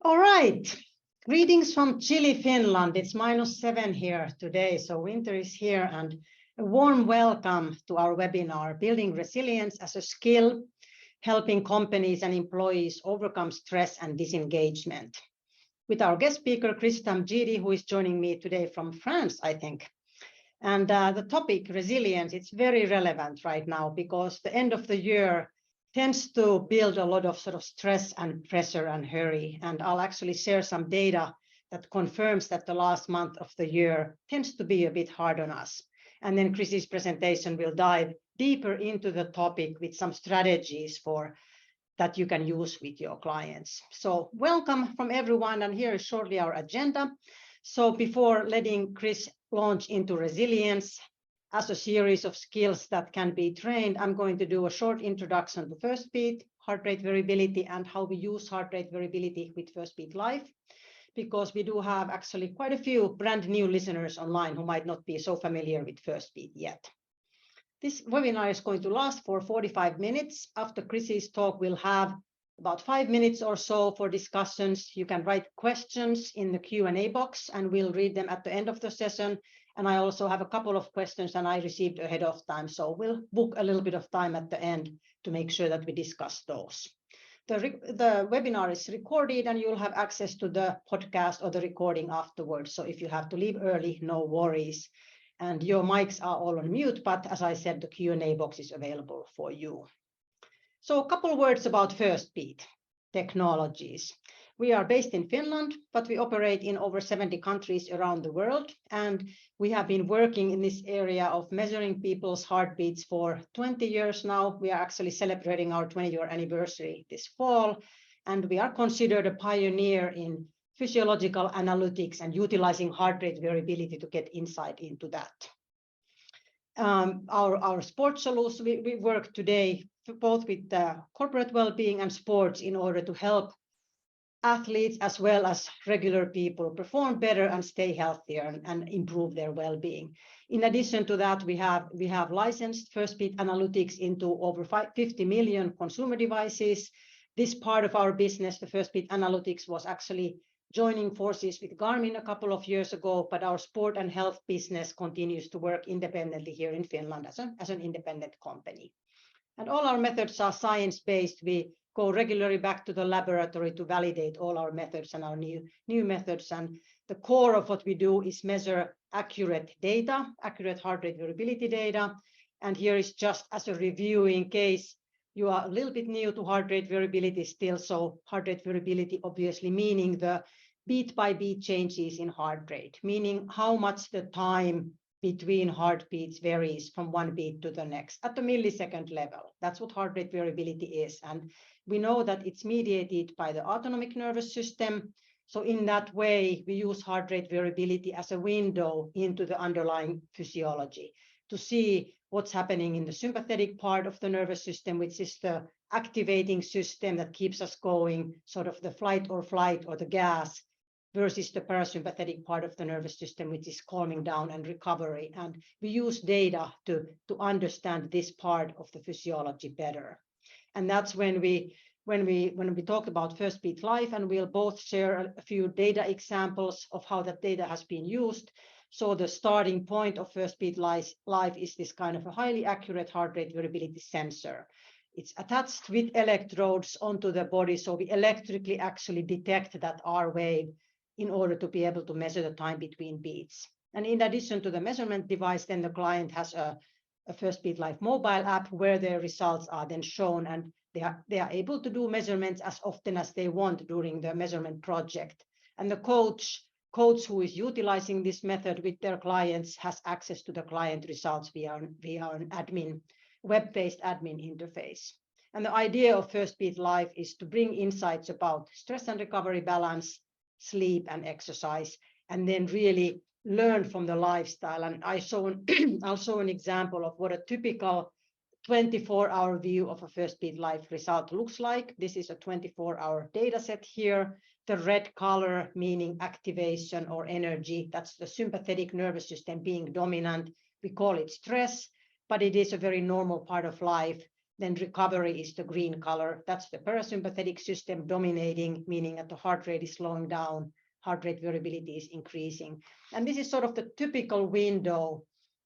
All right. Greetings from chilly Finland. It's -7 here today, so winter is here, and a warm welcome to our webinar, Building Resilience as a Skill, Helping Companies and Employees Overcome Stress and Disengagement. With our guest speaker, Chris Tamdjidi, who is joining me today from France, I think. And the topic, resilience, it's very relevant right now because the end of the year tends to build a lot of sort of stress and pressure and hurry. And I'll actually share some data that confirms that the last month of the year tends to be a bit hard on us. And then Chris's presentation will dive deeper into the topic with some strategies that you can use with your clients. So welcome from everyone, and here is shortly our agenda. So before letting Chris launch into resilience as a series of skills that can be trained, I'm going to do a short introduction to Firstbeat, heart rate variability, and how we use heart rate variability with Firstbeat Life, because we do have actually quite a few brand new listeners online who might not be so familiar with Firstbeat yet. This webinar is going to last for 45 minutes. After Chris's talk, we'll have about 5 minutes or so for discussions. You can write questions in the Q&A box, and we'll read them at the end of the session. And I also have a couple of questions and I received ahead of time. So we'll book a little bit of time at the end to make sure that we discuss those. The webinar is recorded and you'll have access to the podcast or the recording afterwards. So if you have to leave early, no worries. And your mics are all on mute, but as I said, the Q&A box is available for you. So a couple words about Firstbeat technologies. We are based in Finland, but we operate in over 70 countries around the world. And we have been working in this area of measuring people's heartbeats for 20 years now. We are actually celebrating our 20-year anniversary this fall. And we are considered a pioneer in physiological analytics and utilizing heart rate variability to get insight into that. Our sports solutions, we work today both with corporate well-being and sports in order to help athletes as well as regular people perform better and stay healthier and improve their well-being. In addition to that, we have licensed Firstbeat analytics into over 50 million consumer devices. This part of our business, the Firstbeat analytics, was actually joining forces with Garmin a couple of years ago, but our sport and health business continues to work independently here in Finland as an independent company. And all our methods are science-based. We go regularly back to the laboratory to validate all our methods and our new methods. And the core of what we do is measure accurate data, accurate heart rate variability data. And here is just as a review in case you are a little bit new to heart rate variability still. So heart rate variability obviously meaning the beat by beat changes in heart rate, meaning how much the time between heartbeats varies from one beat to the next at the millisecond level. That's what heart rate variability is. And we know that it's mediated by the autonomic nervous system. So in that way, we use heart rate variability as a window into the underlying physiology to see what's happening in the sympathetic part of the nervous system, which is the activating system that keeps us going, sort of the flight or the gas, versus the parasympathetic part of the nervous system, which is calming down and recovery. And we use data to understand this part of the physiology better. And that's when we talk about Firstbeat Life, and we'll both share a few data examples of how that data has been used. So the starting point of Firstbeat Life is this kind of a highly accurate heart rate variability sensor. It's attached with electrodes onto the body, so we electrically actually detect that R wave in order to be able to measure the time between beats. And in addition to the measurement device, then the client has a Firstbeat Life mobile app where their results are then shown, and they are able to do measurements as often as they want during the measurement project. And the coach who is utilizing this method with their clients has access to the client results via an admin, web-based admin interface. And the idea of Firstbeat Life is to bring insights about stress and recovery balance, sleep and exercise, and then really learn from the lifestyle. And I'll show an example of what a typical 24-hour view of a Firstbeat Life result looks like. This is a 24-hour data set here. The red color meaning activation or energy. That's the sympathetic nervous system being dominant. We call it stress, but it is a very normal part of life. Then recovery is the green color. That's the parasympathetic system dominating, meaning that the heart rate is slowing down, heart rate variability is increasing. And this is sort of the typical window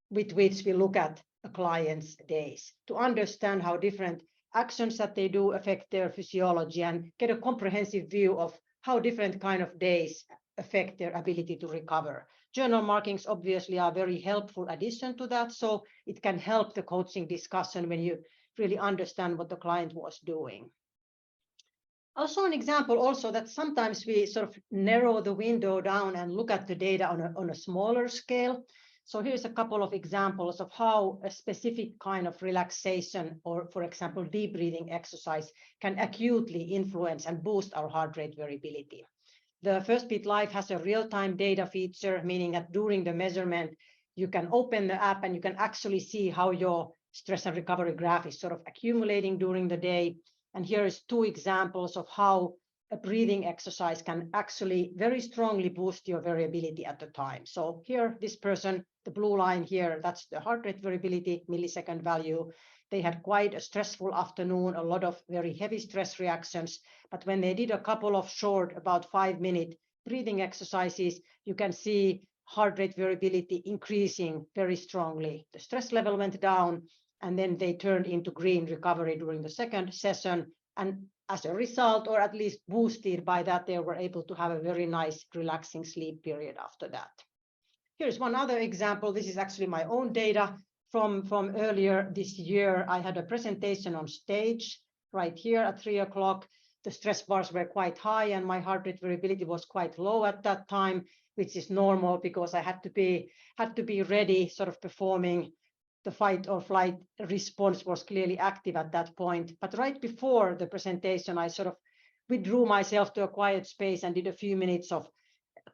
with which we look at a client's days to understand how different actions that they do affect their physiology and get a comprehensive view of how different kind of days affect their ability to recover. Journal markings obviously are a very helpful addition to that, so it can help the coaching discussion when you really understand what the client was doing. Also an example also that sometimes we sort of narrow the window down and look at the data on a smaller scale. So here's a couple of examples of how a specific kind of relaxation or, for example, deep breathing exercise can acutely influence and boost our heart rate variability. The Firstbeat Life has a real-time data feature, meaning that during the measurement, you can open the app and you can actually see how your stress and recovery graph is sort of accumulating during the day. And here is 2 examples of how a breathing exercise can actually very strongly boost your variability at the time. So here, this person, the blue line here, that's the heart rate variability millisecond value. They had quite a stressful afternoon, a lot of very heavy stress reactions. But when they did a couple of short, about 5-minute breathing exercises, you can see heart rate variability increasing very strongly. The stress level went down, and then they turned into green recovery during the second session. And as a result, or at least boosted by that, they were able to have a very nice relaxing sleep period after that. Here's one other example. This is actually my own data from earlier this year. I had a presentation on stage right here at 3 o'clock. The stress bars were quite high and my heart rate variability was quite low at that time, which is normal because I had to be ready, sort of performing. The fight or flight response was clearly active at that point. But right before the presentation, I sort of withdrew myself to a quiet space and did a few minutes of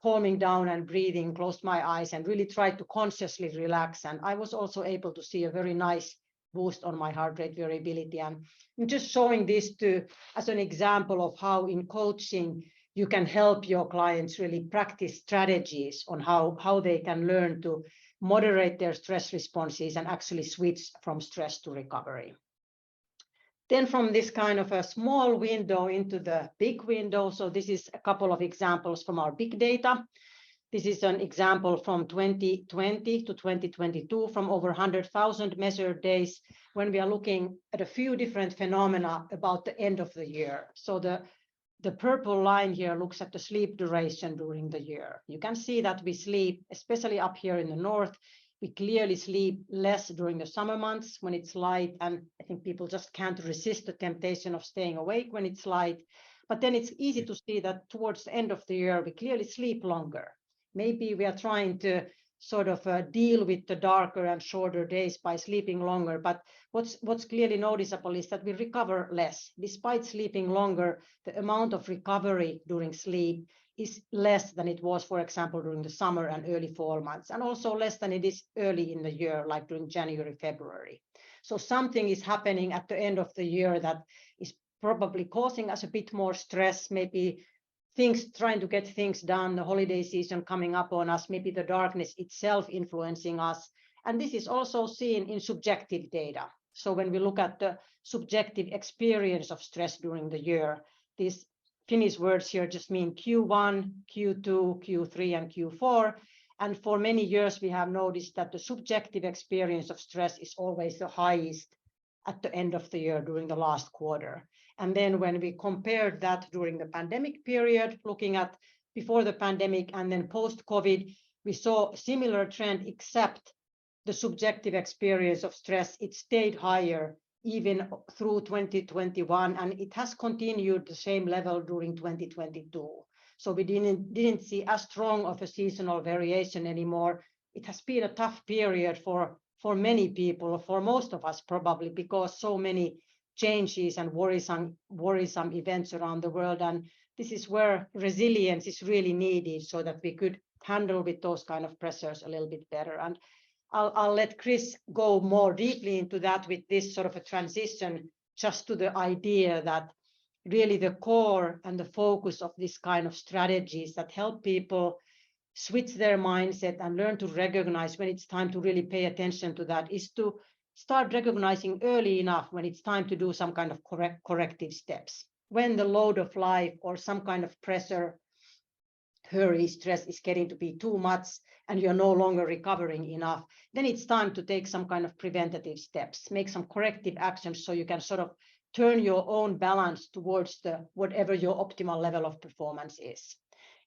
calming down and breathing, closed my eyes and really tried to consciously relax. And I was also able to see a very nice boost on my heart rate variability. And I'm just showing this as an example of how in coaching, you can help your clients really practice strategies on how they can learn to moderate their stress responses and actually switch from stress to recovery. Then from this kind of a small window into the big window, so this is a couple of examples from our big data. This is an example from 2020 to 2022 from over 100,000 measured days when we are looking at a few different phenomena about the end of the year. So the purple line here looks at the sleep duration during the year. You can see that we sleep, especially up here in the north, we clearly sleep less during the summer months when it's light, and I think people just can't resist the temptation of staying awake when it's light. But then it's easy to see that towards the end of the year, we clearly sleep longer. Maybe we are trying to sort of deal with the darker and shorter days by sleeping longer. But what's clearly noticeable is that we recover less. Despite sleeping longer, the amount of recovery during sleep is less than it was, for example, during the summer and early fall months, and also less than it is early in the year, like during January, February. So something is happening at the end of the year that is probably causing us a bit more stress, maybe trying to get things done, the holiday season coming up on us, maybe the darkness itself influencing us. And this is also seen in subjective data. So when we look at the subjective experience of stress during the year, these Finnish words here just mean Q1, Q2, Q3, and Q4. And for many years, we have noticed that the subjective experience of stress is always the highest at the end of the year during the last quarter. And then when we compared that during the pandemic period, looking at before the pandemic and then post-COVID, we saw a similar trend, except the subjective experience of stress, it stayed higher even through 2021, and it has continued the same level during 2022. So we didn't see as strong of a seasonal variation anymore. It has been a tough period for many people, for most of us probably, because so many changes and worrisome events around the world. And this is where resilience is really needed so that we could handle with those kind of pressures a little bit better. And I'll let Chris go more deeply into that with this sort of a transition just to the idea that really the core and the focus of this kind of strategies that help people switch their mindset and learn to recognize when it's time to really pay attention to that is to start recognizing early enough when it's time to do some kind of corrective steps. When the load of life or some kind of pressure, hurry, stress is getting to be too much and you're no longer recovering enough, then it's time to take some kind of preventative steps, make some corrective actions so you can sort of turn your own balance towards the whatever your optimal level of performance is.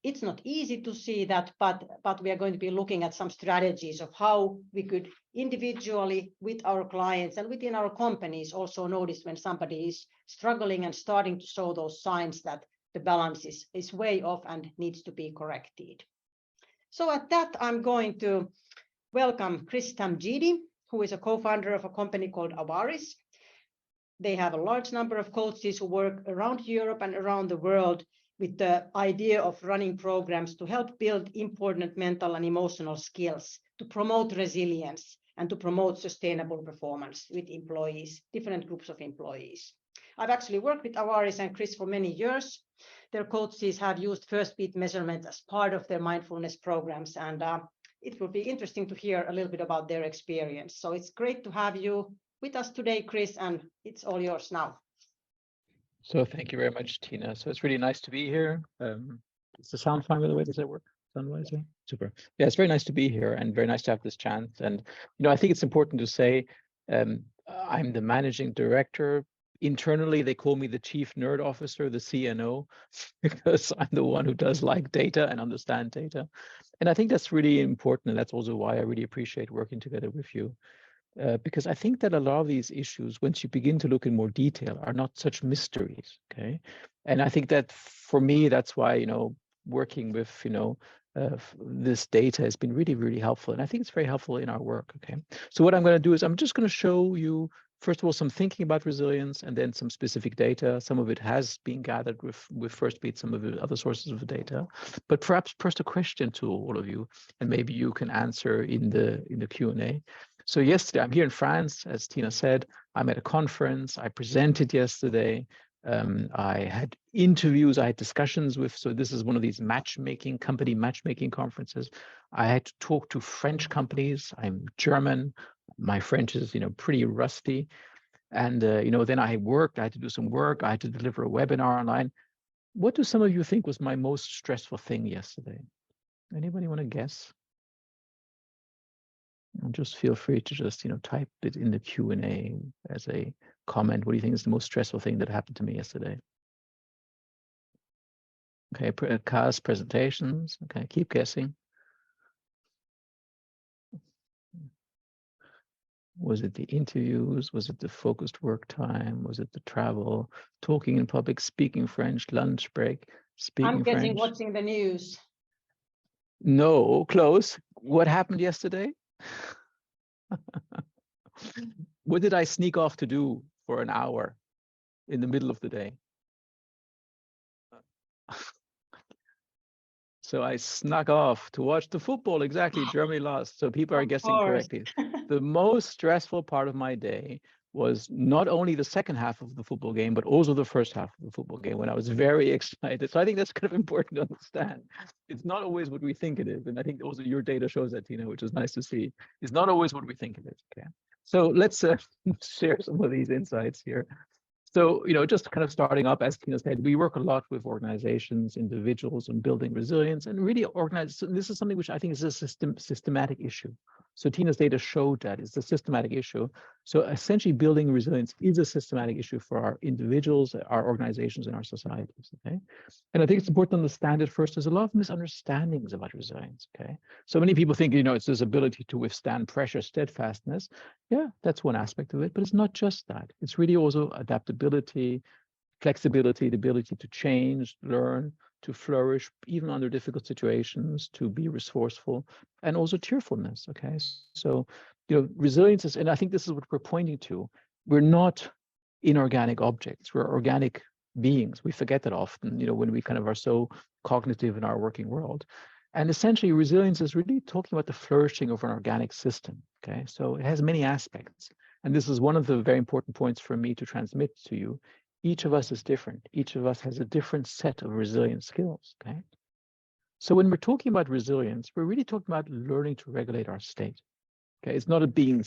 It's not easy to see that, but we are going to be looking at some strategies of how we could individually with our clients and within our companies also notice when somebody is struggling and starting to show those signs that the balance is way off and needs to be corrected. So at that, I'm going to welcome Chris Tamdjidi, who is a co-founder of a company called Awaris. They have a large number of coaches who work around Europe and around the world with the idea of running programs to help build important mental and emotional skills, to promote resilience and to promote sustainable performance with employees, different groups of employees. I've actually worked with Awaris and Chris for many years. Their coaches have used Firstbeat measurement as part of their mindfulness programs, and it will be interesting to hear a little bit about their experience. So it's great to have you with us today, Chris, and it's all yours now. So thank you very much, Tiina. So it's really nice to be here. Is the sound fine, by the way? Does that work? Sound-wise? Super. Yeah, it's very nice to be here and very nice to have this chance. And, I think it's important to say I'm the managing director. Internally, they call me the chief nerd officer, the CNO, because I'm the one who does like data and understand data. And I think that's really important. And that's also why I really appreciate working together with you. Because I think that a lot of these issues, once you begin to look in more detail, are not such mysteries, okay? And I think that for me, that's why, working with, this data has been really, really helpful. And I think it's very helpful in our work, okay? So what I'm going to do is I'm just going to show you, first of all, some thinking about resilience and then some specific data. Some of it has been gathered with Firstbeat, some of the other sources of data. But perhaps first a question to all of you, and maybe you can answer in the Q&A. So yesterday, I'm here in France, as Tiina said. I'm at a conference. I presented yesterday. I had interviews. I had discussions with, so this is one of these company matchmaking conferences. I had to talk to French companies. I'm German. My French is, pretty rusty. And, then I had to do some work. I had to deliver a webinar online. What do some of you think was my most stressful thing yesterday? Anybody want to guess? And just feel free to just, type it in the Q&A as a comment. What do you think is the most stressful thing that happened to me yesterday? Okay, CAS presentations. Okay, keep guessing. Was it the interviews? Was it the focused work time? Was it the travel, talking in public, speaking French, lunch break, speaking French? I'm guessing watching the news. No, close. What happened yesterday? What did I sneak off to do for an hour in the middle of the day? So I snuck off to watch the football. Exactly, Germany lost. So people are guessing correctly. The most stressful part of my day was not only the second half of the football game, but also the first half of the football game when I was very excited. So I think that's kind of important to understand. It's not always what we think it is. And I think also your data shows that, Tiina, which is nice to see. It's not always what we think it is, okay? So let's share some of these insights here. So, just kind of starting up, as Tiina said, we work a lot with organizations, individuals, on building resilience and really organize. So this is something which I think is a systematic issue. So Tiina's data showed that it's a systematic issue. So essentially building resilience is a systematic issue for our individuals, our organizations, and our societies, okay? And I think it's important to understand it first. There's a lot of misunderstandings about resilience, okay? So many people think, it's this ability to withstand pressure, steadfastness. Yeah, that's one aspect of it, but it's not just that. It's really also adaptability, flexibility, the ability to change, learn, to flourish, even under difficult situations, to be resourceful, and also cheerfulness, okay? So, resilience is, and I think this is what we're pointing to, we're not inorganic objects, we're organic beings. We forget that often, when we kind of are so cognitive in our working world. And essentially, resilience is really talking about the flourishing of an organic system, okay? So it has many aspects. And this is one of the very important points for me to transmit to you. Each of us is different. Each of us has a different set of resilient skills, okay? So when we're talking about resilience, we're really talking about learning to regulate our state, okay? It's not a being,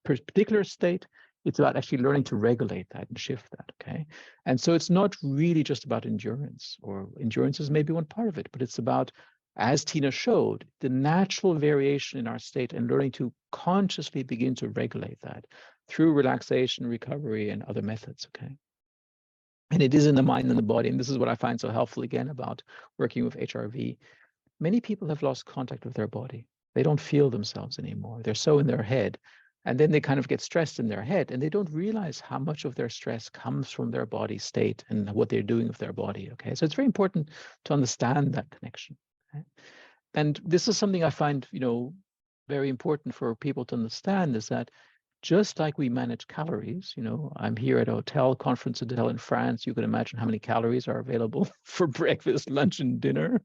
particular state. It's about actually learning to regulate that and shift that, okay? And so it's not really just about endurance, or endurance is maybe one part of it, but it's about, as Tiina showed, the natural variation in our state and learning to consciously begin to regulate that through relaxation, recovery, and other methods, okay? And it is in the mind and the body, and this is what I find so helpful, again, about working with HRV. Many people have lost contact with their body. They don't feel themselves anymore. They're so in their head. And then they kind of get stressed in their head, and they don't realize how much of their stress comes from their body state and what they're doing with their body, okay? So it's very important to understand that connection, okay? And this is something I find, very important for people to understand, is that just like we manage calories, I'm here at a hotel in France. You can imagine how many calories are available for breakfast, lunch, and dinner.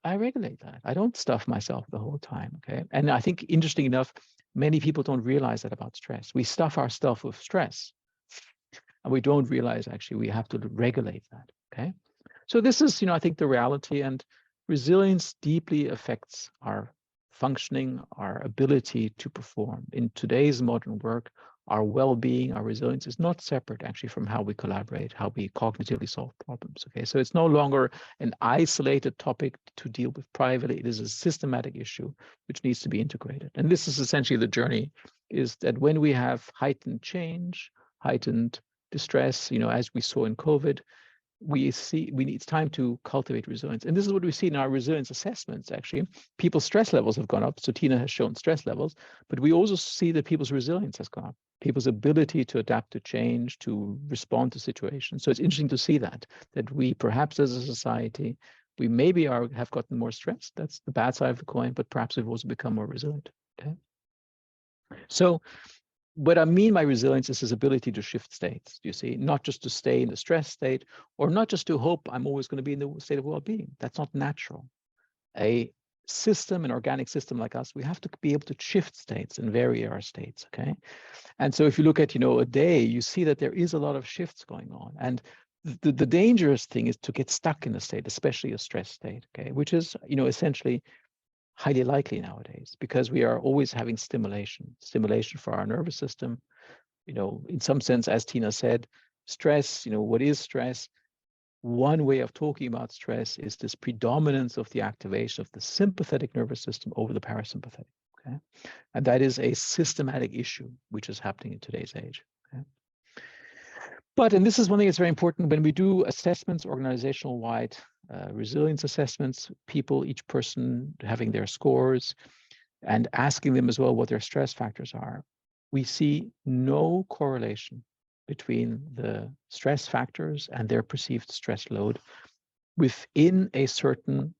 I regulate that. I don't stuff myself the whole time, okay? And I think, interesting enough, many people don't realize that about stress. We stuff our stuff with stress, and we don't realize actually we have to regulate that, okay? So this is, I think, the reality, and resilience deeply affects our functioning, our ability to perform. In today's modern work, our well-being, our resilience is not separate actually from how we collaborate, how we cognitively solve problems, okay? So it's no longer an isolated topic to deal with privately. It is a systematic issue which needs to be integrated. And this is essentially the journey, is that when we have heightened change, heightened distress, as we saw in COVID, it's time to cultivate resilience. And this is what we see in our resilience assessments, actually. People's stress levels have gone up. So Tiina has shown stress levels, but we also see that people's resilience has gone up. People's ability to adapt to change, to respond to situations. So it's interesting to see that we perhaps as a society, we maybe have gotten more stressed. That's the bad side of the coin, but perhaps we've also become more resilient, okay? So what I mean by resilience is his ability to shift states, you see, not just to stay in the stress state, or not just to hope I'm always going to be in the state of well-being. That's not natural. A system, an organic system like us, we have to be able to shift states and vary our states, okay? And so if you look at, a day, you see that there is a lot of shifts going on. And the dangerous thing is to get stuck in a state, especially a stress state, okay? Which is, essentially highly likely nowadays, because we are always having stimulation for our nervous system. In some sense, as Tiina said, stress, what is stress? One way of talking about stress is this predominance of the activation of the sympathetic nervous system over the parasympathetic, okay? And that is a systematic issue which is happening in today's age, okay? But, and this is one thing that's very important, when we do assessments, organizational-wide resilience assessments, each person having their scores and asking them as well what their stress factors are, we see no correlation between the stress factors and their perceived stress load within a certain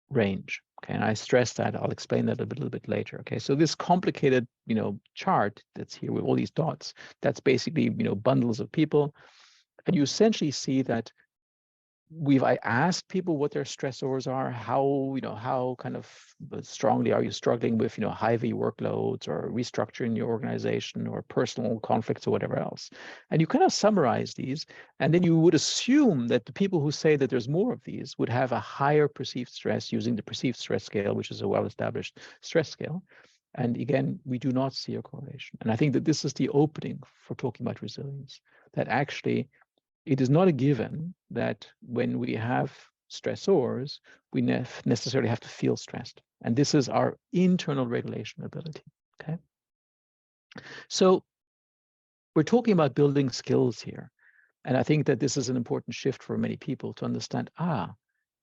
range, okay? And I stress that, I'll explain that a little bit later, okay? So this complicated, chart that's here with all these dots, that's basically, bundles of people. And you essentially see that I asked people what their stressors are, how kind of strongly are you struggling with, heavy workloads or restructuring your organization or personal conflicts or whatever else. And you kind of summarize these, and then you would assume that the people who say that there's more of these would have a higher perceived stress using the perceived stress scale, which is a well-established stress scale. And again, we do not see a correlation. And I think that this is the opening for talking about resilience, that actually it is not a given that when we have stressors, we necessarily have to feel stressed. And this is our internal regulation ability, okay? So we're talking about building skills here. And I think that this is an important shift for many people to understand,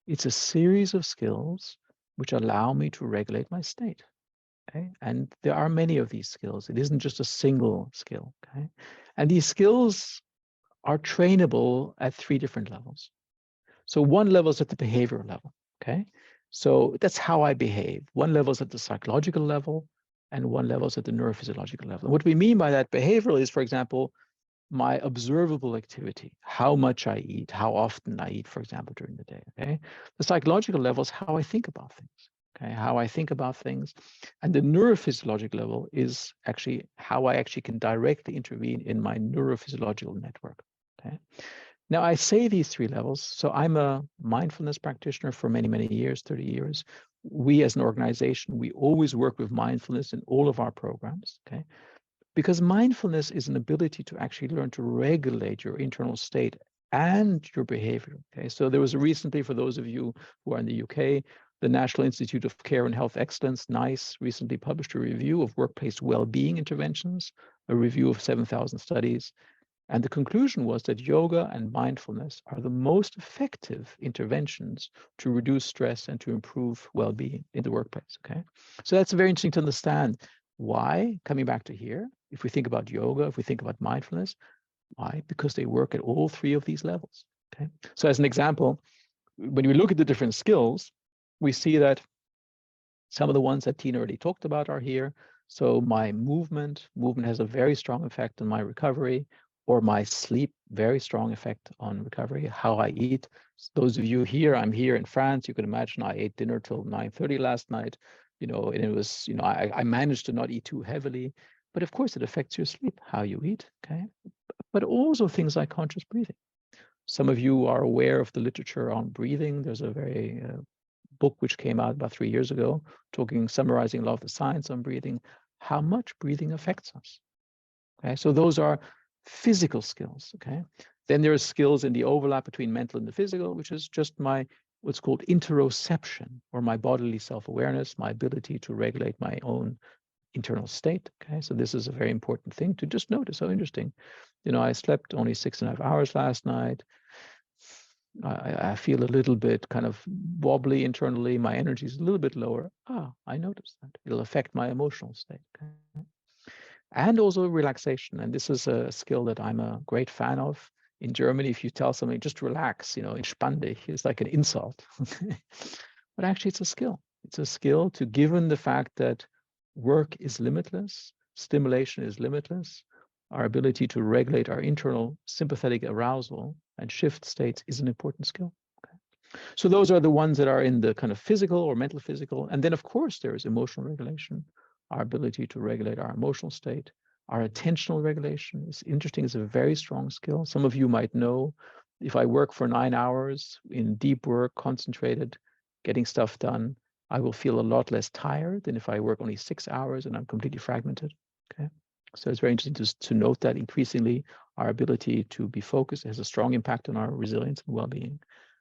it's a series of skills which allow me to regulate my state, okay? And there are many of these skills. It isn't just a single skill, okay? And these skills are trainable at 3 different levels. So one level is at the behavioral level, okay? So that's how I behave. One level is at the psychological level, and one level is at the neurophysiological level. And what we mean by that behavioral is, for example, my observable activity, how much I eat, how often I eat, for example, during the day, okay? The psychological level is how I think about things, okay? How I think about things. And the neurophysiological level is actually how I actually can directly intervene in my neurophysiological network, okay? Now, I say these 3 levels. So I'm a mindfulness practitioner for many, many years, 30 years. We as an organization, we always work with mindfulness in all of our programs, okay? Because mindfulness is an ability to actually learn to regulate your internal state and your behavior, okay? So there was recently, for those of you who are in the UK, the National Institute of Care and Health Excellence, NICE, recently published a review of workplace well-being interventions, a review of 7,000 studies. And the conclusion was that yoga and mindfulness are the most effective interventions to reduce stress and to improve well-being in the workplace, okay? So that's very interesting to understand. Why? Coming back to here, if we think about yoga, if we think about mindfulness, why? Because they work at all 3 of these levels, okay? So as an example, when we look at the different skills, we see that some of the ones that Tiina already talked about are here. So my movement has a very strong effect on my recovery, or my sleep, very strong effect on recovery. How I eat. Those of you here, I'm here in France, you can imagine I ate dinner till 9:30 last night, and it was, I managed to not eat too heavily, but of course it affects your sleep, how you eat, okay? But also things like conscious breathing. Some of you are aware of the literature on breathing. There's a very book which came out about 3 years ago, summarizing a lot of the science on breathing, how much breathing affects us. Okay, so those are physical skills. Okay, then there are skills in the overlap between mental and the physical, which is just my what's called interoception, or my bodily self-awareness, my ability to regulate my own internal state. Okay, so this is a very important thing to just notice. How interesting. I slept only 6.5 hours last night. I feel a little bit kind of wobbly internally. My energy is a little bit lower. I noticed that. It'll affect my emotional state. Okay? And also relaxation. And this is a skill that I'm a great fan of. In Germany, if you tell somebody, just relax, entspann dich, it's like an insult. But actually, it's a skill. It's a skill to, given the fact that work is limitless, stimulation is limitless, our ability to regulate our internal sympathetic arousal and shift states is an important skill. Okay? So those are the ones that are in the kind of physical or mental physical. And then, of course, there is emotional regulation, our ability to regulate our emotional state. Our attentional regulation is interesting. It's a very strong skill. Some of you might know, if I work for 9 hours in deep work, concentrated, getting stuff done, I will feel a lot less tired than if I work only 6 hours and I'm completely fragmented. Okay. So it's very interesting to note that increasingly our ability to be focused has a strong impact on our resilience and well-being.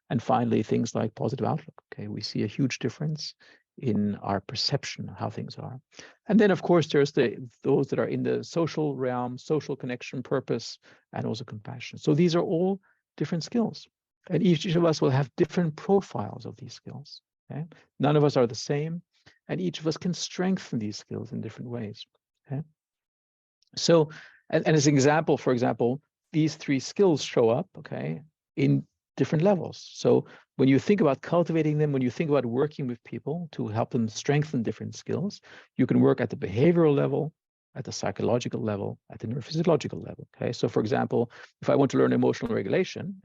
And finally, things like positive outlook. Okay, we see a huge difference in our perception of how things are. And then, of course, there's those that are in the social realm, social connection, purpose, and also compassion. So these are all different skills. And each of us will have different profiles of these skills. Okay? None of us are the same, and each of us can strengthen these skills in different ways. Okay? So, and as an example, for example, these 3 skills show up, okay, in different levels. So when you think about cultivating them, when you think about working with people to help them strengthen different skills, you can work at the behavioral level, at the psychological level, at the neurophysiological level. Okay, so for example, if I want to learn emotional regulation,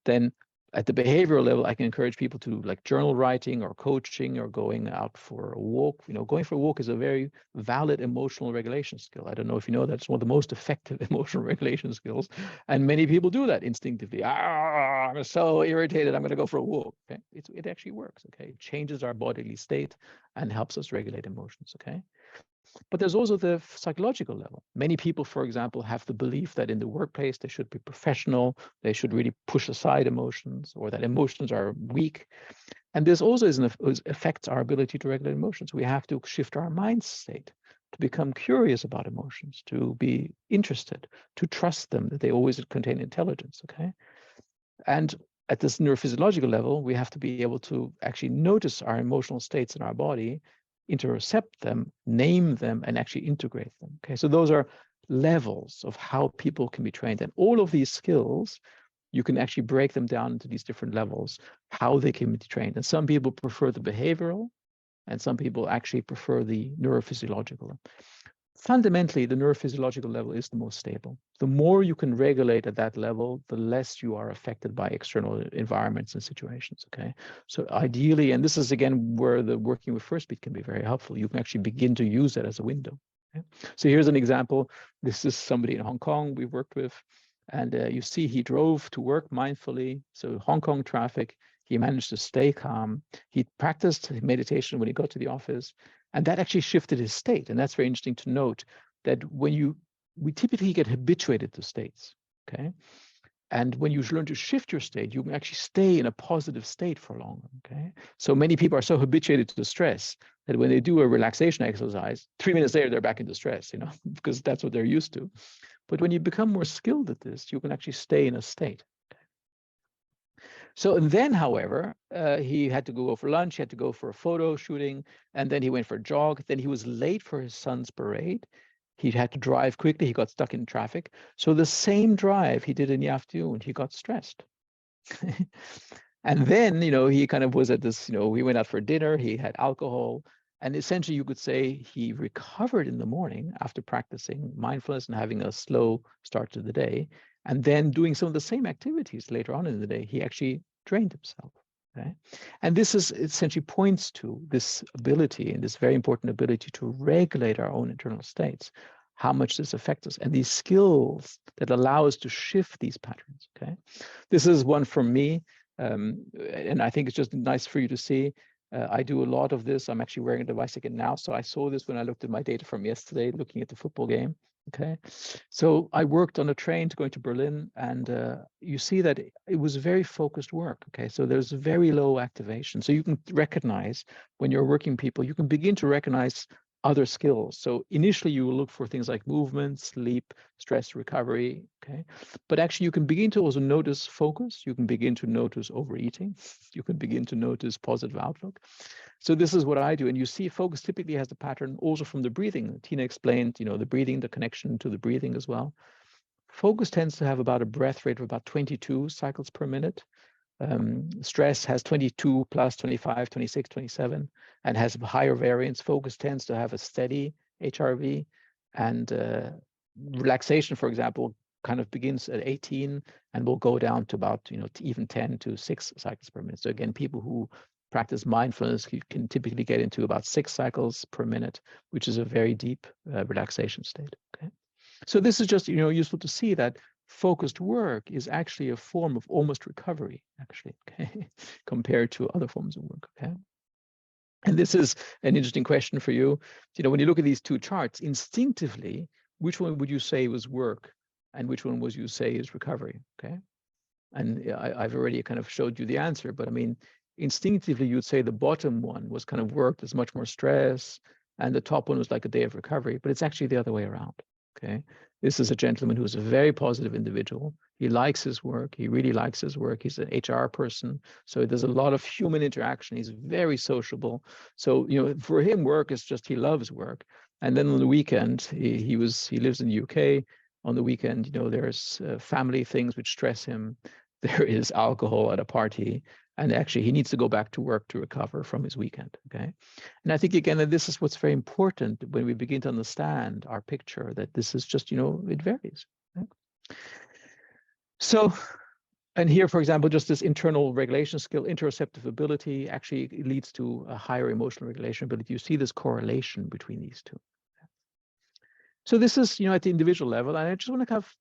then at the behavioral level, I can encourage people to like journal writing or coaching or going out for a walk. Going for a walk is a very valid emotional regulation skill. I don't know if you know that. It's one of the most effective emotional regulation skills. And many people do that instinctively. I'm so irritated, I'm going to go for a walk. Okay, it actually works. Okay, it changes our bodily state and helps us regulate emotions. Okay. But there's also the psychological level. Many people, for example, have the belief that in the workplace, they should be professional, they should really push aside emotions, or that emotions are weak. And this also affects our ability to regulate emotions. We have to shift our mind state to become curious about emotions, to be interested, to trust them, that they always contain intelligence, okay? And at this neurophysiological level, we have to be able to actually notice our emotional states in our body, intercept them, name them, and actually integrate them. Okay, so those are levels of how people can be trained. And all of these skills, you can actually break them down into these different levels, how they can be trained. And some people prefer the behavioral, and some people actually prefer the neurophysiological. Fundamentally, the neurophysiological level is the most stable. The more you can regulate at that level, the less you are affected by external environments and situations, okay? So ideally, and this is again where the working with Firstbeat can be very helpful, you can actually begin to use that as a window. Okay? So here's an example. This is somebody in Hong Kong we worked with. And you see he drove to work mindfully. So Hong Kong traffic, he managed to stay calm. He practiced meditation when he got to the office. And that actually shifted his state. And that's very interesting to note that we typically get habituated to states, okay? And when you learn to shift your state, you can actually stay in a positive state for longer, okay? So many people are so habituated to stress that when they do a relaxation exercise, 3 minutes later, they're back into stress, because that's what they're used to. But when you become more skilled at this, you can actually stay in a state. So, and then, however, he had to go for lunch, he had to go for a photo shooting, and then he went for a jog. Then he was late for his son's parade. He had to drive quickly. He got stuck in traffic. So the same drive he did in the afternoon, he got stressed. And then, he kind of was at this, we went out for dinner, he had alcohol. And essentially, you could say he recovered in the morning after practicing mindfulness and having a slow start to the day. And then doing some of the same activities later on in the day, he actually drained himself. Okay? And this is essentially points to this ability and this very important ability to regulate our own internal states, how much this affects us, and these skills that allow us to shift these patterns. Okay, this is one from me, and I think it's just nice for you to see. I do a lot of this. I'm actually wearing a device again now. So I saw this when I looked at my data from yesterday, looking at the football game. Okay, so I worked on a train to going to Berlin, and you see that it was very focused work. Okay, so there's very low activation. So you can recognize when you're working people, you can begin to recognize other skills. So initially you will look for things like movement, sleep, stress recovery, okay? But actually you can begin to also notice focus. You can begin to notice overeating. You can begin to notice positive outlook. So this is what I do. And you see focus typically has the pattern also from the breathing. Tiina explained, the breathing, the connection to the breathing as well. Focus tends to have about a breath rate of about 22 cycles per minute. Stress has 22 plus 25, 26, 27, and has higher variance. Focus tends to have a steady HRV, and relaxation, for example, kind of begins at 18 and will go down to about, even 10 to 6 cycles per minute. So again, people who practice mindfulness can typically get into about 6 cycles per minute, which is a very deep relaxation state. Okay, so this is just useful to see that focused work is actually a form of almost recovery, actually, okay, compared to other forms of work, okay? And this is an interesting question for you. When you look at these two charts, instinctively, which one would you say was work and which one would you say is recovery, okay? And I've already kind of showed you the answer, but I mean, instinctively, you'd say the bottom one was kind of work, there's much more stress, and the top one was like a day of recovery, but it's actually the other way around, okay? This is a gentleman who's a very positive individual. He likes his work. He really likes his work. He's an HR person. So there's a lot of human interaction. He's very sociable. So, for him, work is just, he loves work. And then on the weekend, he lives in the UK. On the weekend, there's family things which stress him. There is alcohol at a party. And actually, he needs to go back to work to recover from his weekend, okay? And I think, again, that this is what's very important when we begin to understand our picture, that this is just, it varies. Okay? So, and here, for example, just this internal regulation skill, interoceptive ability, actually leads to a higher emotional regulation ability. You see this correlation between these two. So this is, at the individual level, and I just want to kind of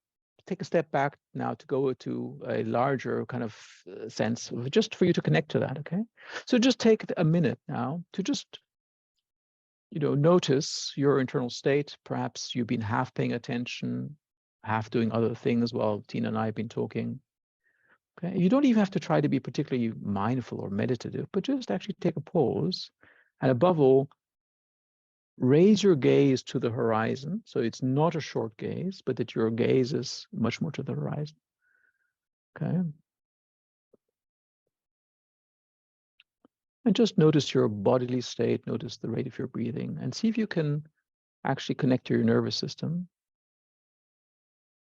take a step back now to go to a larger kind of sense, just for you to connect to that, okay? So just take a minute now to just, notice your internal state. Perhaps you've been half paying attention, half doing other things while Tiina and I have been talking. Okay, you don't even have to try to be particularly mindful or meditative, but just actually take a pause, and above all, raise your gaze to the horizon. So it's not a short gaze, but that your gaze is much more to the horizon. Okay. And just notice your bodily state, notice the rate of your breathing, and see if you can actually connect to your nervous system.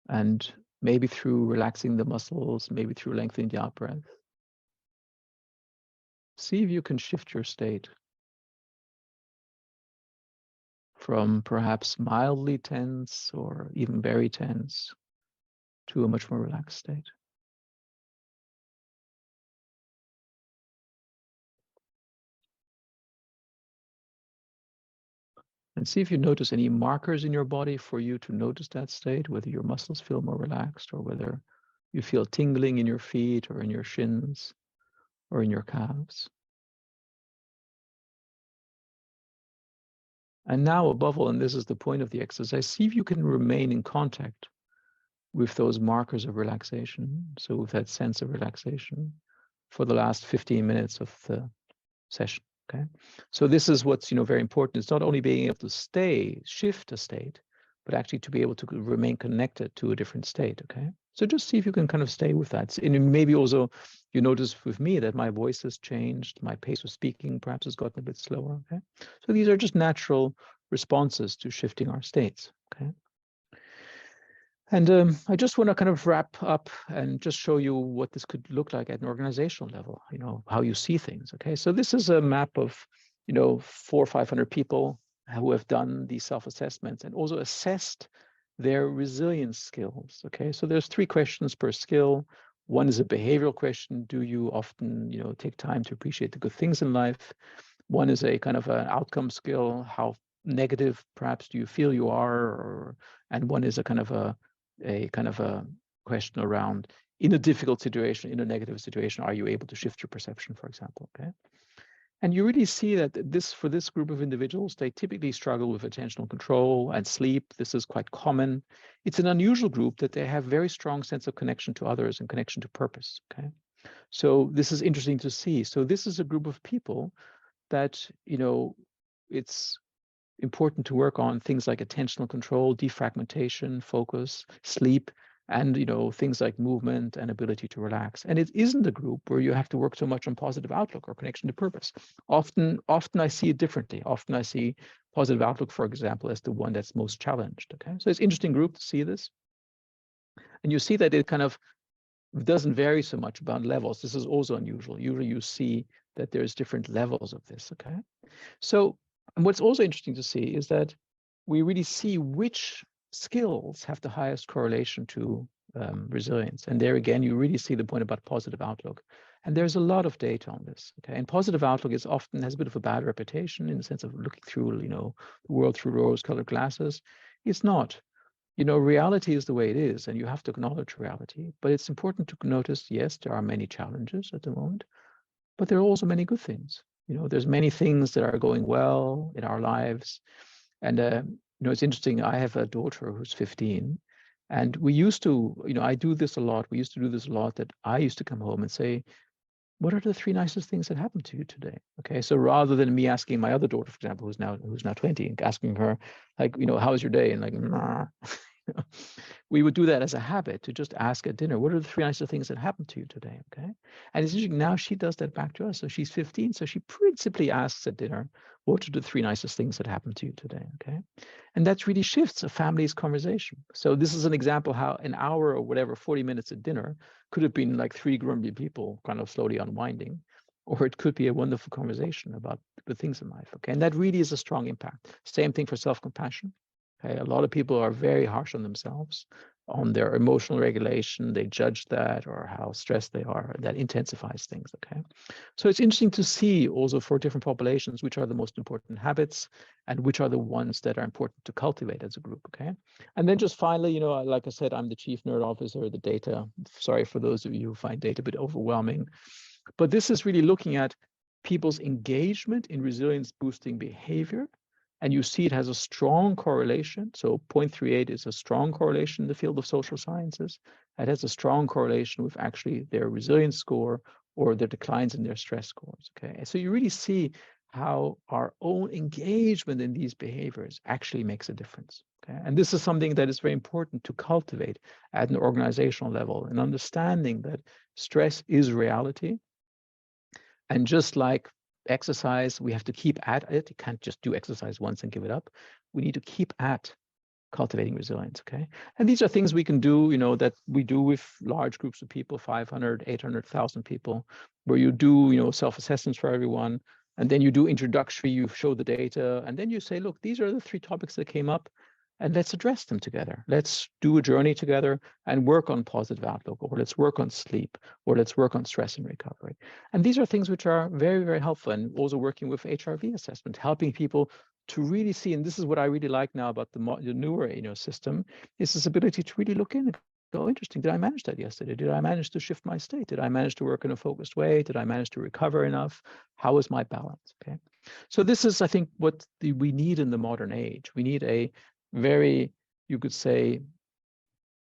And maybe through relaxing the muscles, maybe through lengthening the out breath. See if you can shift your state from perhaps mildly tense or even very tense to a much more relaxed state. And see if you notice any markers in your body for you to notice that state, whether your muscles feel more relaxed or whether you feel tingling in your feet or in your shins or in your calves. And now, above all, and this is the point of the exercise, see if you can remain in contact with those markers of relaxation, so with that sense of relaxation, for the last 15 minutes of the session. Okay, so this is what's very important. It's not only being able to shift a state, but actually to be able to remain connected to a different state. Okay, so just see if you can kind of stay with that. And maybe also you notice with me that my voice has changed, my pace of speaking perhaps has gotten a bit slower. Okay, so these are just natural responses to shifting our states. Okay. And I just want to kind of wrap up and just show you what this could look like at an organizational level, how you see things. Okay, so this is a map of, 400 or 500 people who have done these self-assessments and also assessed their resilience skills. Okay, so there's 3 questions per skill. One is a behavioral question. Do you often, take time to appreciate the good things in life? One is a kind of an outcome skill. How negative perhaps do you feel you are? And one is a kind of a question around, in a difficult situation, in a negative situation, are you able to shift your perception, for example? Okay, and you really see that for this group of individuals, they typically struggle with attentional control and sleep. This is quite common. It's an unusual group that they have very strong sense of connection to others and connection to purpose. Okay, so this is interesting to see. So this is a group of people that it's important to work on things like attentional control, defragmentation, focus, sleep, and things like movement and ability to relax. And it isn't a group where you have to work so much on positive outlook or connection to purpose. Often I see it differently. Often I see positive outlook, for example, as the one that's most challenged. Okay, so it's an interesting group to see this. And you see that it kind of doesn't vary so much about levels. This is also unusual. Usually you see that there's different levels of this. Okay, so and what's also interesting to see is that we really see which skills have the highest correlation to resilience. And there again, you really see the point about positive outlook. And there's a lot of data on this. Okay, and positive outlook has a bit of a bad reputation in the sense of looking through, the world through rose-colored glasses. It's not. Reality is the way it is, and you have to acknowledge reality. But it's important to notice, yes, there are many challenges at the moment, but there are also many good things. There's many things that are going well in our lives. And, it's interesting. I have a daughter who's 15, and we used to, I do this a lot. We used to do this a lot, that I used to come home and say, what are the 3 nicest things that happened to you today? Okay, so rather than me asking my other daughter, for example, who's now 20, and asking her, like, how was your day? And like, nah. We would do that as a habit, to just ask at dinner, what are the 3 nicest things that happened to you today? Okay, and it's interesting, now she does that back to us. So she's 15, so she principally asks at dinner, what are the 3 nicest things that happened to you today? Okay, and that really shifts a family's conversation. So this is an example how an hour or whatever, 40 minutes at dinner could have been like 3 grumpy people kind of slowly unwinding, or it could be a wonderful conversation about the things in life. Okay, and that really is a strong impact. Same thing for self-compassion. Okay, a lot of people are very harsh on themselves, on their emotional regulation. They judge that, or how stressed they are. That intensifies things. Okay, so it's interesting to see also for different populations which are the most important habits and which are the ones that are important to cultivate as a group. Okay, and then just finally, like I said, I'm the chief nerd officer of the data. Sorry for those of you who find data a bit overwhelming, but this is really looking at people's engagement in resilience boosting behavior. And you see it has a strong correlation. So 0.38 is a strong correlation in the field of social sciences. It has a strong correlation with actually their resilience score or their declines in their stress scores. Okay, and so you really see how our own engagement in these behaviors actually makes a difference. Okay, and this is something that is very important to cultivate at an organizational level, and understanding that stress is reality. And just like exercise, we have to keep at it. You can't just do exercise once and give it up. We need to keep at cultivating resilience. Okay, and these are things we can do, that we do with large groups of people, 500, 800,000 people, where you do, self-assessments for everyone, and then you do introductory, you show the data, and then you say, look, these are the 3 topics that came up, and let's address them together. Let's do a journey together and work on positive outlook, or let's work on sleep, or let's work on stress and recovery. And these are things which are very, very helpful. And also working with HRV assessment, helping people to really see, and this is what I really like now about the newer system, is this ability to really look in and go, interesting, did I manage that yesterday? Did I manage to shift my state? Did I manage to work in a focused way? Did I manage to recover enough? How is my balance? Okay. So this is, I think, what we need in the modern age. We need a very, you could say,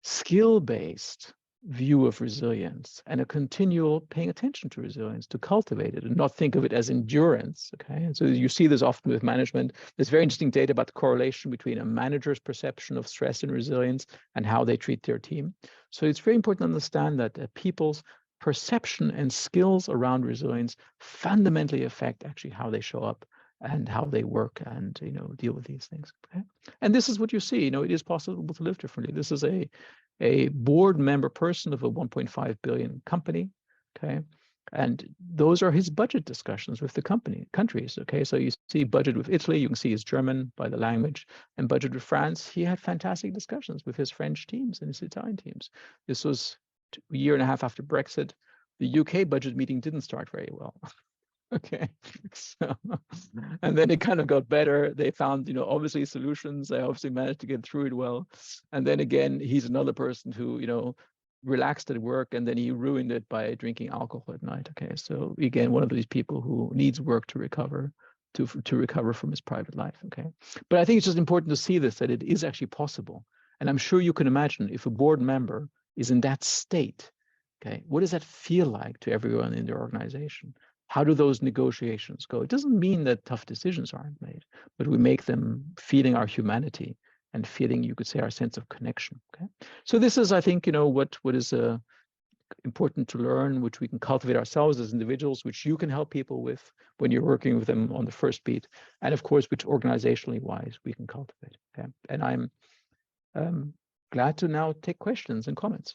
skill-based view of resilience and a continual paying attention to resilience, to cultivate it and not think of it as endurance. Okay. And so you see this often with management. There's very interesting data about the correlation between a manager's perception of stress and resilience and how they treat their team. So it's very important to understand that people's perception and skills around resilience fundamentally affect actually how they show up and how they work and deal with these things. Okay. And this is what you see. It is possible to live differently. This is a board member person of a 1.5 billion company. Okay. And those are his budget discussions with the countries. Okay. So you see budget with Italy, you can see his German by the language, and budget with France. He had fantastic discussions with his French teams and his Italian teams. This was a year and a half after Brexit. The UK budget meeting didn't start very well. Okay, so, and then it kind of got better. They found, obviously solutions. They obviously managed to get through it well. And then again, he's another person who, relaxed at work and then he ruined it by drinking alcohol at night. Okay, so again, one of these people who needs work to recover, to recover from his private life. Okay, but I think it's just important to see this, that it is actually possible. And I'm sure you can imagine if a board member is in that state. Okay, what does that feel like to everyone in their organization? How do those negotiations go? It doesn't mean that tough decisions aren't made, but we make them feeling our humanity and feeling, you could say, our sense of connection. Okay, so this is, I think, what is important to learn, which we can cultivate ourselves as individuals, which you can help people with when you're working with them on the Firstbeat, and of course, which organizationally wise we can cultivate. Okay, and I'm glad to now take questions and comments.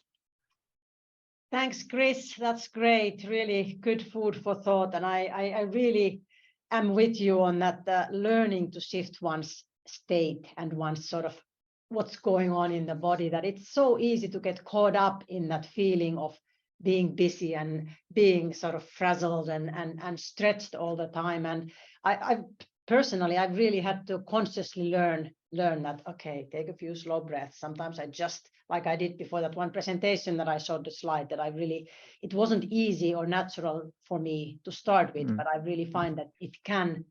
Thanks, Chris. That's great. Really good food for thought. And I really am with you on that, learning to shift one's state and one's sort of what's going on in the body, that it's so easy to get caught up in that feeling of being busy and being sort of frazzled and stretched all the time. And I personally, I've really had to consciously learn that, okay, take a few slow breaths. Sometimes I just, like I did before that one presentation that I showed the slide, that it wasn't easy or natural for me to start with, but I really find that it can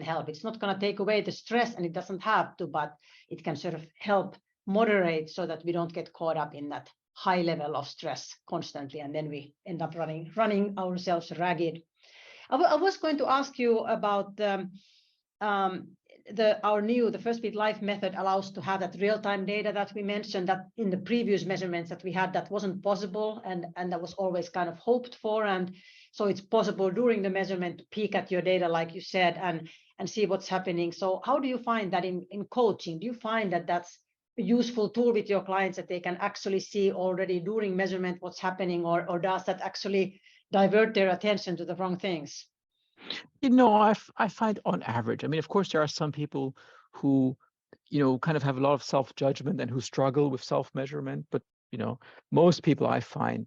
help. It's not going to take away the stress, and it doesn't have to, but it can sort of help moderate so that we don't get caught up in that high level of stress constantly, and then we end up running ourselves ragged. I was going to ask you about the Firstbeat Life method allows to have that real-time data that we mentioned, that in the previous measurements that we had, that wasn't possible, and that was always kind of hoped for. And so it's possible during the measurement to peek at your data, like you said, and see what's happening. So how do you find that in coaching? Do you find that that's a useful tool with your clients, that they can actually see already during measurement what's happening, or does that actually divert their attention to the wrong things? I find on average, I mean, of course, there are some people who, kind of have a lot of self-judgment and who struggle with self-measurement, but most people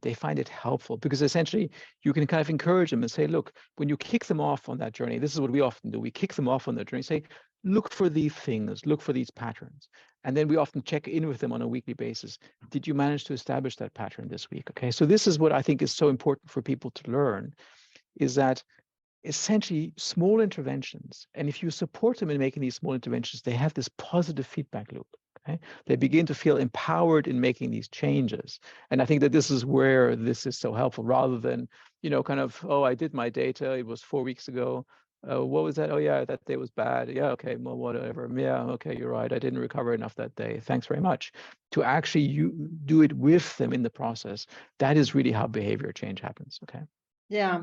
they find it helpful, because essentially you can kind of encourage them and say, look, when you kick them off on that journey, this is what we often do. We kick them off on that journey, say, look for these things, look for these patterns. And then we often check in with them on a weekly basis. Did you manage to establish that pattern this week? Okay, so this is what I think is so important for people to learn, is that essentially small interventions, and if you support them in making these small interventions, they have this positive feedback loop. Okay, they begin to feel empowered in making these changes. And I think that this is where this is so helpful, rather than kind of, oh, I did my data, it was 4 weeks ago, what was that? Oh yeah, that day was bad. Yeah, okay, well, whatever. Yeah, okay, you're right, I didn't recover enough that day, thanks very much. To actually you do it with them in the process, that is really how behavior change happens. Okay. Yeah,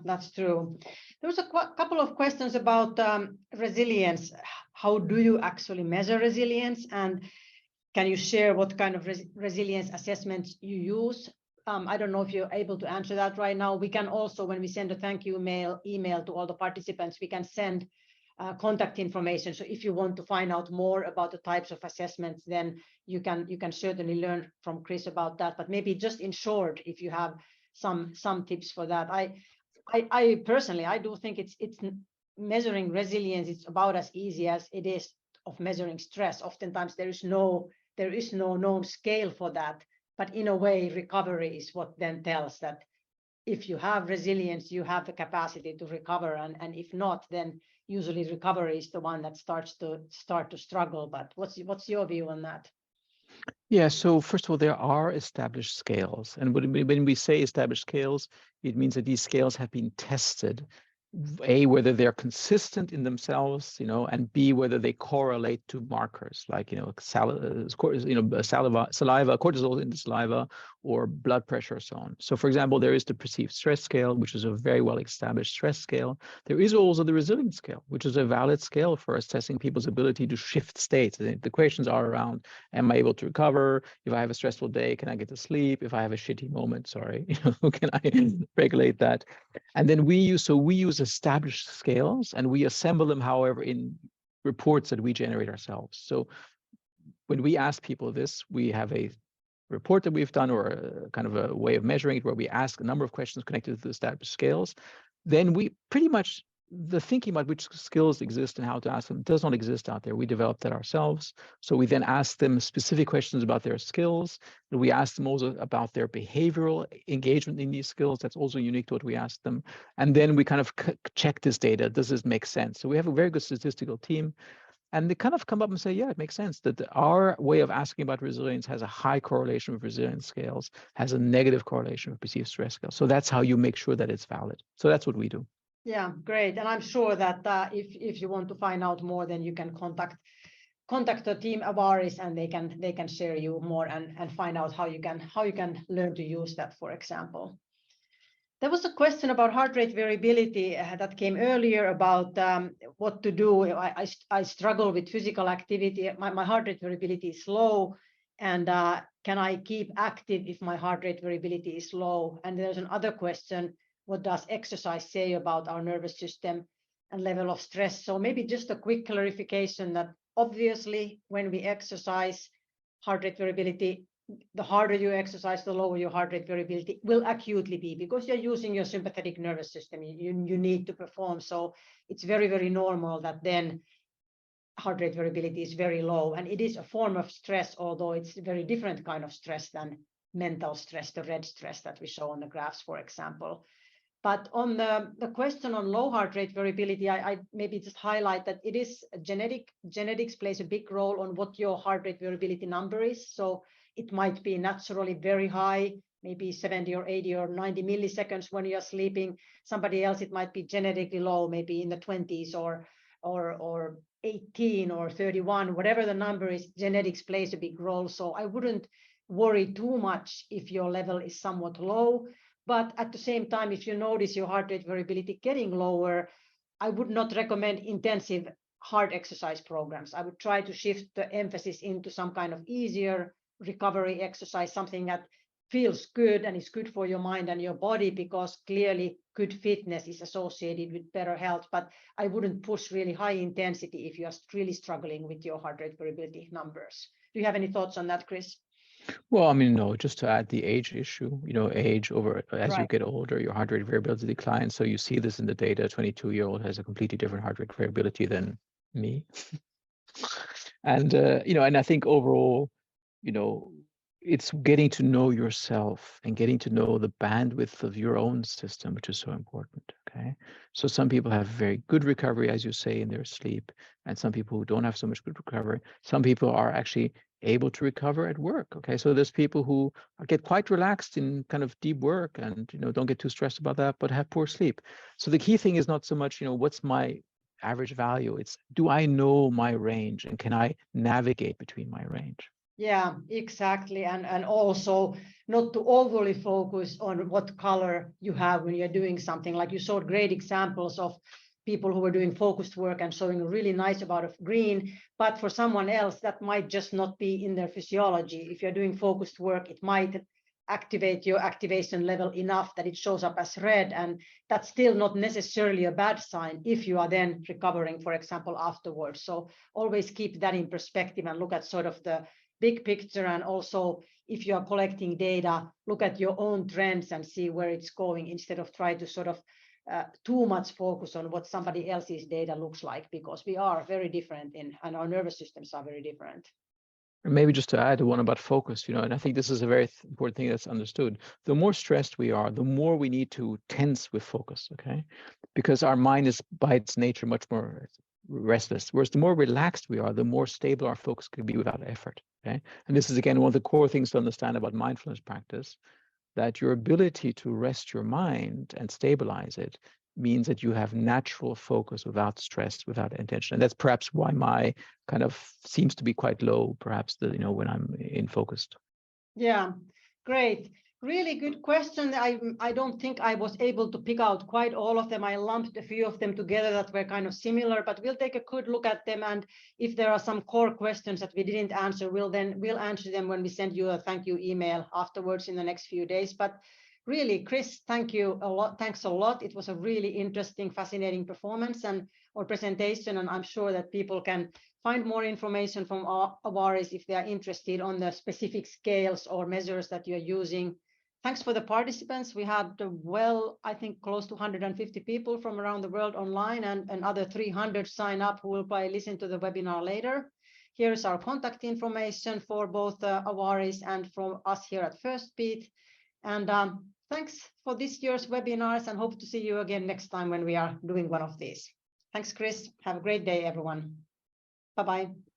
that's true. There was a couple of questions about resilience. How do you actually measure resilience? And can you share what kind of resilience assessments you use? I don't know if you're able to answer that right now. We can also, when we send a thank you email to all the participants, we can send contact information. So if you want to find out more about the types of assessments, then you can certainly learn from Chris about that. But maybe just in short, if you have some tips for that. I personally, I do think it's measuring resilience is about as easy as it is of measuring stress. Oftentimes there is no known scale for that, but in a way recovery is what then tells that if you have resilience, you have the capacity to recover, and if not, then usually recovery is the one that starts to struggle. But what's your view on that? Yeah, so first of all, there are established scales. And when we say established scales, it means that these scales have been tested. A, whether they're consistent in themselves, and B, whether they correlate to markers like, saliva, cortisol in the saliva, or blood pressure, so on. So, for example, there is the perceived stress scale, which is a very well-established stress scale. There is also the resilience scale, which is a valid scale for assessing people's ability to shift states. The questions are around, am I able to recover? If I have a stressful day, can I get to sleep? If I have a shitty moment, can I regulate that? And then we use established scales, and we assemble them, however, in reports that we generate ourselves. So when we ask people this, we have a report that we've done, or a kind of a way of measuring it, where we ask a number of questions connected to the established scales. Then we pretty much, the thinking about which skills exist and how to ask them does not exist out there. We developed that ourselves. So we then ask them specific questions about their skills. And we ask them also about their behavioral engagement in these skills. That's also unique to what we ask them. And then we kind of check this data. Does this make sense? So we have a very good statistical team. And they kind of come up and say, yeah, it makes sense that our way of asking about resilience has a high correlation with resilience scales, has a negative correlation with perceived stress scales. So that's how you make sure that it's valid. So that's what we do. Yeah, great. And I'm sure that if you want to find out more, then you can contact the team Awaris, and they can share you more and find out how you can learn to use that, for example. There was a question about heart rate variability that came earlier about what to do. I struggle with physical activity. My heart rate variability is low, and can I keep active if my heart rate variability is low? And there's another question: what does exercise say about our nervous system and level of stress? So maybe just a quick clarification that obviously when we exercise, heart rate variability, the harder you exercise, the lower your heart rate variability will acutely be, because you're using your sympathetic nervous system. You need to perform. So it's very, very normal that then heart rate variability is very low. And it is a form of stress, although it's a very different kind of stress than mental stress, the red stress that we show on the graphs, for example. But on the question on low heart rate variability, I maybe just highlight that it is genetics plays a big role on what your heart rate variability number is. So it might be naturally very high, maybe 70 or 80 or 90 milliseconds when you're sleeping. Somebody else, it might be genetically low, maybe in the 20s or 18 or 31, whatever the number is, genetics plays a big role. So I wouldn't worry too much if your level is somewhat low. But at the same time, if you notice your heart rate variability getting lower, I would not recommend intensive hard exercise programs. I would try to shift the emphasis into some kind of easier recovery exercise, something that feels good and is good for your mind and your body, because clearly good fitness is associated with better health. But I wouldn't push really high intensity if you are really struggling with your heart rate variability numbers. Do you have any thoughts on that, Chris? Well, I mean, no, just to add the age issue, age over, as Right. you get older, your heart rate variability declines. So you see this in the data. A 22-year-old has a completely different heart rate variability than me. And, and I think overall, it's getting to know yourself and getting to know the bandwidth of your own system, which is so important. Okay. So some people have very good recovery, as you say, in their sleep, and some people who don't have so much good recovery. Some people are actually able to recover at work. Okay. So there's people who get quite relaxed in kind of deep work and, don't get too stressed about that, but have poor sleep. So the key thing is not so much, what's my average value? It's, do I know my range, and can I navigate between my range? Yeah, exactly. And also not to overly focus on what color you have when you're doing something. Like you showed great examples of people who were doing focused work and showing a really nice amount of green, but for someone else that might just not be in their physiology. If you're doing focused work, it might activate your activation level enough that it shows up as red, and that's still not necessarily a bad sign if you are then recovering, for example, afterwards. So always keep that in perspective and look at sort of the big picture. And also, if you are collecting data, look at your own trends and see where it's going, instead of try to sort of too much focus on what somebody else's data looks like, because we are very different and our nervous systems are very different. And maybe just to add one about focus, and I think this is a very important thing that's understood. The more stressed we are, the more we need to tense with focus, okay? Because our mind is by its nature much more restless. Whereas the more relaxed we are, the more stable our focus can be without effort, okay? And this is, again, one of the core things to understand about mindfulness practice, that your ability to rest your mind and stabilize it means that you have natural focus without stress, without intention. And that's perhaps why my kind of seems to be quite low, perhaps, when I'm in focused. Yeah, great. Really good question. I don't think I was able to pick out quite all of them. I lumped a few of them together that were kind of similar, but we'll take a good look at them. And if there are some core questions that we didn't answer, we'll answer them when we send you a thank you email afterwards in the next few days. But really, Chris, thank you a lot. Thanks a lot. It was a really interesting, fascinating performance or presentation, and I'm sure that people can find more information from Awaris if they are interested on the specific scales or measures that you're using. Thanks for the participants. We had, I think close to 150 people from around the world online, and another 300 sign up who will probably listen to the webinar later. Here's our contact information for both Awaris and from us here at Firstbeat. And thanks for this year's webinars, and hope to see you again next time when we are doing one of these. Thanks, Chris. Have a great day, everyone. Bye-bye.